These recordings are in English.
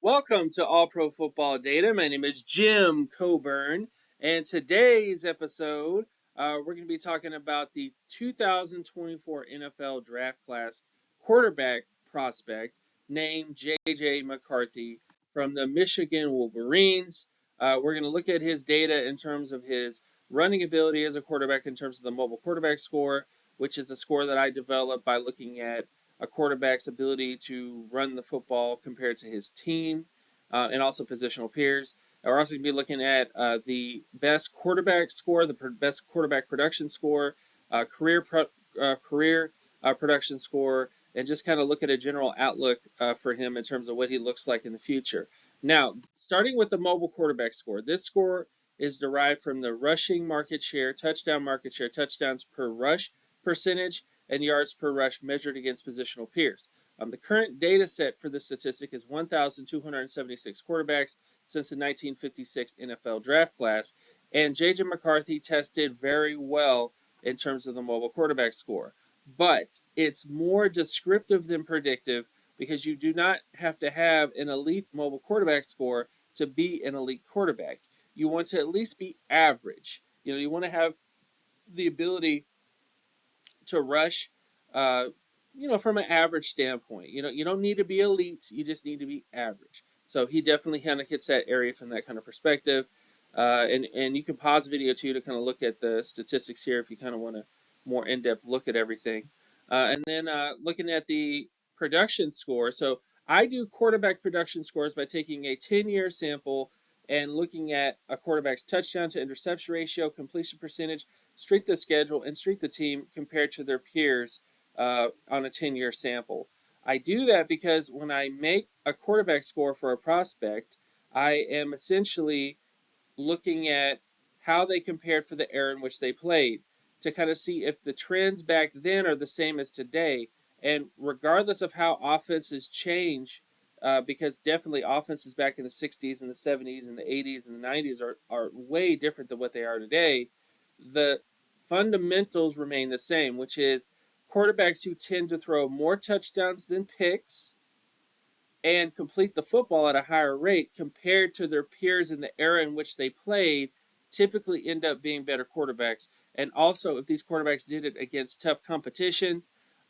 Welcome to All Pro Football Data. My name is Jim Coburn, and today's episode, we're going to be talking about the 2024 NFL Draft Class quarterback prospect named J.J. McCarthy from the Michigan Wolverines. We're going to look at his data in terms of his running ability as a quarterback in terms of the mobile quarterback score, which is a score that I developed by looking at a quarterback's ability to run the football compared to his team, and also positional peers. We're also going to be looking at the best quarterback score, the best quarterback production score, career production score, and just kind of look at a general outlook for him in terms of what he looks like in the future. Now, starting with the mobile quarterback score, this score is derived from the rushing market share, touchdowns per rush percentage, and yards per rush measured against positional peers. The current data set for this statistic is 1,276 quarterbacks since the 1956 NFL draft class, and J.J. McCarthy tested very well in terms of the mobile quarterback score. But it's more descriptive than predictive because you do not have to have an elite mobile quarterback score to be an elite quarterback. You want to at least be average. You want to have the ability to rush, from an average standpoint. You don't need to be elite. You just need to be average. So he definitely kind of hits that area from that kind of perspective. And you can pause the video too to kind of look at the statistics here if you kind of want a more in-depth look at everything. And then looking at the production score. So I do quarterback production scores by taking a 10-year sample and looking at a quarterback's touchdown to interception ratio, completion percentage, strength of schedule, and strength of team compared to their peers on a 10-year sample. I do that because when I make a quarterback score for a prospect, I am essentially looking at how they compared for the era in which they played to kind of see if the trends back then are the same as today. And regardless of how offenses change, because definitely offenses back in the 60s and the 70s and the 80s and the 90s are way different than what they are today, the fundamentals remain the same, which is quarterbacks who tend to throw more touchdowns than picks and complete the football at a higher rate compared to their peers in the era in which they played typically end up being better quarterbacks. And also, if these quarterbacks did it against tough competition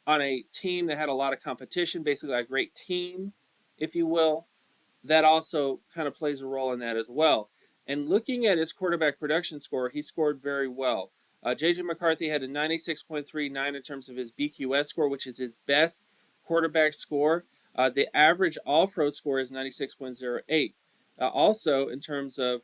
on a team that had a lot of competition, basically a great team, if you will, that also kind of plays a role in that as well. And looking at his quarterback production score, he scored very well. J.J. McCarthy had a 96.39 in terms of his BQS score, which is his best quarterback score. The average All-Pro score is 96.08. Also, in terms of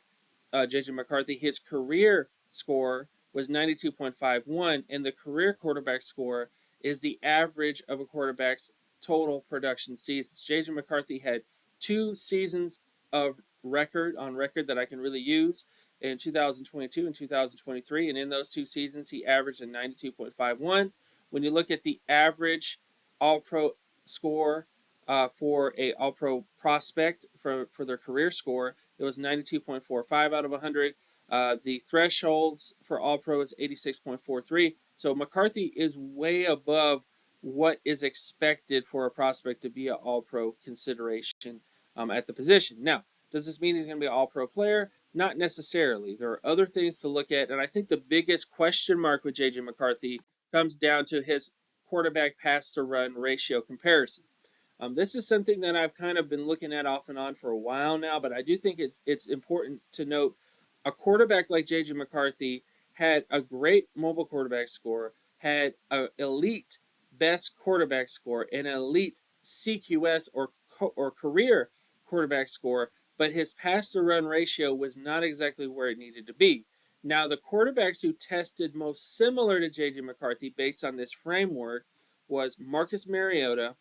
J.J. McCarthy, his career score was 92.51, and the career quarterback score is the average of a quarterback's total production seasons. J.J. McCarthy had 2 seasons of record that I can really use in 2022 and 2023, and in those 2 seasons he averaged a 92.51. When you look at the average All-Pro score for a All-Pro prospect for their career score, it was 92.45 out of 100. The thresholds for All-Pro is 86.43. So McCarthy is way above what is expected for a prospect to be an All-Pro consideration at the position. Now, does this mean he's going to be an All-Pro player? Not necessarily. There are other things to look at, and I think the biggest question mark with J.J. McCarthy comes down to his quarterback pass-to-run ratio comparison. This is something that I've kind of been looking at off and on for a while now, but I do think it's important to note a quarterback like J.J. McCarthy had a great mobile quarterback score, had an elite best quarterback score, an elite CQS or career quarterback score, but his pass-to-run ratio was not exactly where it needed to be. Now, the quarterbacks who tested most similar to J.J. McCarthy based on this framework was Marcus Mariota,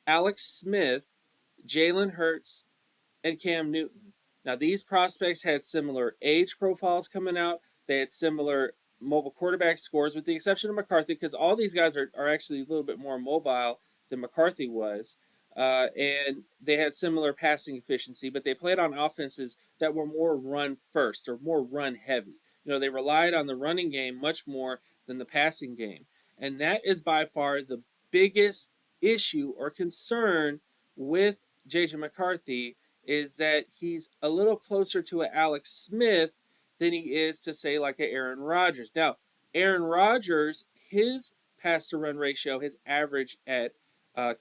Alex Smith, Jalen Hurts, and Cam Newton. Now, these prospects had similar age profiles coming out. They had similar mobile quarterback scores, with the exception of McCarthy, because all these guys are actually a little bit more mobile than McCarthy was. And they had similar passing efficiency, but they played on offenses that were more run first or more run heavy. They relied on the running game much more than the passing game. And that is by far the biggest issue or concern with J.J. McCarthy is that he's a little closer to an Alex Smith than he is to say like an Aaron Rodgers. Now, Aaron Rodgers, his pass to run ratio, his average at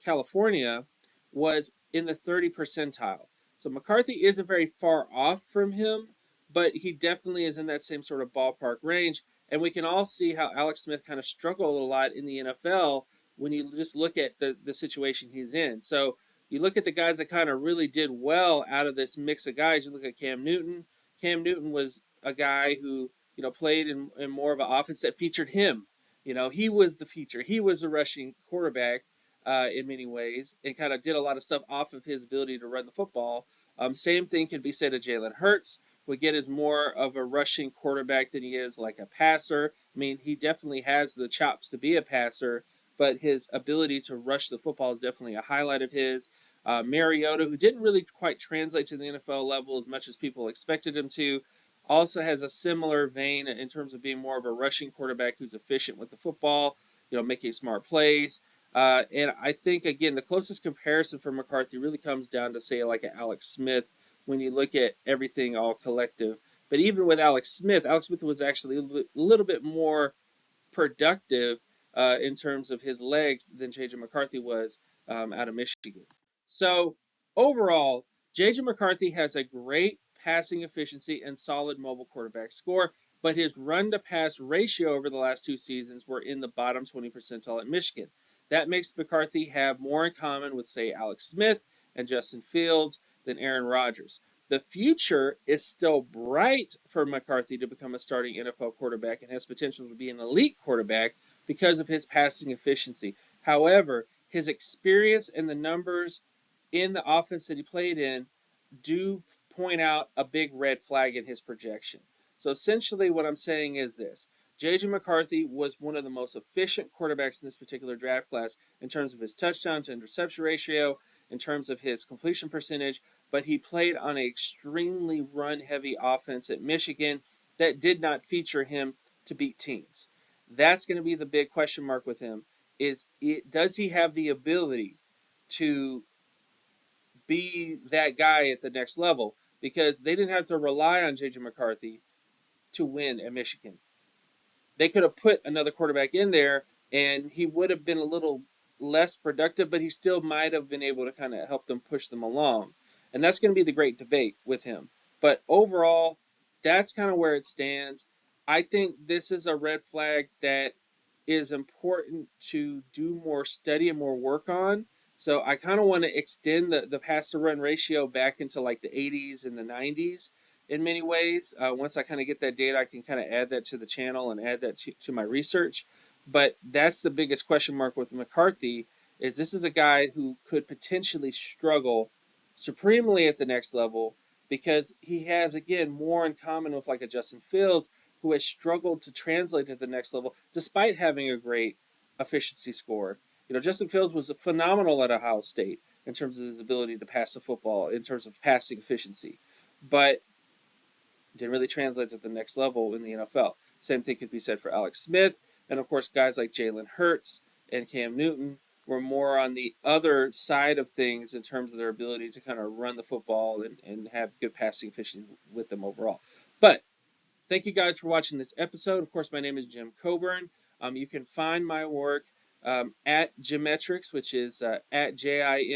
California was in the 30 percentile. So McCarthy isn't very far off from him, but he definitely is in that same sort of ballpark range. And we can all see how Alex Smith kind of struggled a lot in the NFL when you just look at the situation he's in. So you look at the guys that kind of really did well out of this mix of guys. You look at Cam Newton. Cam Newton was a guy who played in more of an offense that featured him. He was the feature. He was a rushing quarterback in many ways, and kind of did a lot of stuff off of his ability to run the football. Same thing can be said of Jalen Hurts. We get is more of a rushing quarterback than he is like a passer. I mean, he definitely has the chops to be a passer, but his ability to rush the football is definitely a highlight of his. Mariota, who didn't really quite translate to the NFL level as much as people expected him to, also has a similar vein in terms of being more of a rushing quarterback who's efficient with the football, making smart plays. And I think, again, the closest comparison for McCarthy really comes down to, say, like an Alex Smith when you look at everything all collective. But even with Alex Smith was actually a little bit more productive in terms of his legs than J.J. McCarthy was out of Michigan. So overall, J.J. McCarthy has a great passing efficiency and solid mobile quarterback score, but his run to pass ratio over the last 2 seasons were in the bottom 20 percentile at Michigan. That makes McCarthy have more in common with, say, Alex Smith and Justin Fields than Aaron Rodgers. The future is still bright for McCarthy to become a starting NFL quarterback and has potential to be an elite quarterback because of his passing efficiency. However, his experience and the numbers in the offense that he played in do point out a big red flag in his projection. So essentially what I'm saying is this. J.J. McCarthy was one of the most efficient quarterbacks in this particular draft class in terms of his touchdown to interception ratio, in terms of his completion percentage, but he played on an extremely run-heavy offense at Michigan that did not feature him to beat teams. That's going to be the big question mark with him. Does he have the ability to be that guy at the next level? Because they didn't have to rely on J.J. McCarthy to win at Michigan. They could have put another quarterback in there, and he would have been a little less productive, but he still might have been able to kind of help them push them along. And that's going to be the great debate with him. But overall, that's kind of where it stands. I think this is a red flag that is important to do more study and more work on. So I kind of want to extend the pass to run ratio back into like the 80s and the 90s in many ways. Once I kind of get that data, I can kind of add that to the channel and add that to my research. But that's the biggest question mark with McCarthy, is this is a guy who could potentially struggle supremely at the next level because he has, again, more in common with like a Justin Fields, who has struggled to translate to the next level despite having a great efficiency score. Justin Fields was phenomenal at Ohio State in terms of his ability to pass the football, in terms of passing efficiency, but didn't really translate to the next level in the NFL. Same thing could be said for Alex Smith, and of course guys like Jalen Hurts and Cam Newton were more on the other side of things in terms of their ability to kind of run the football and have good passing efficiency with them overall. But thank you guys for watching this episode. Of course, my name is Jim Coburn. You can find my work at Gymmetrics, which is at Jimetrics.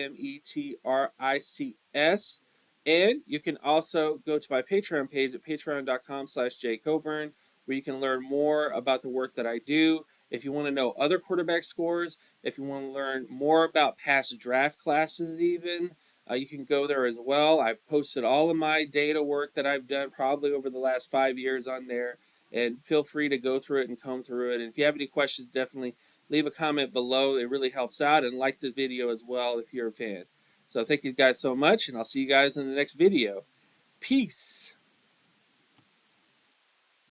And you can also go to my Patreon page at patreon.com/jcoburn, where you can learn more about the work that I do. If you want to know other quarterback scores, if you want to learn more about past draft classes even, you can go there as well. I've posted all of my data work that I've done probably over the last 5 years on there, and feel free to go through it and comb through it. And if you have any questions, definitely leave a comment below. It really helps out, and like the video as well if you're a fan. So thank you guys so much, and I'll see you guys in the next video. Peace.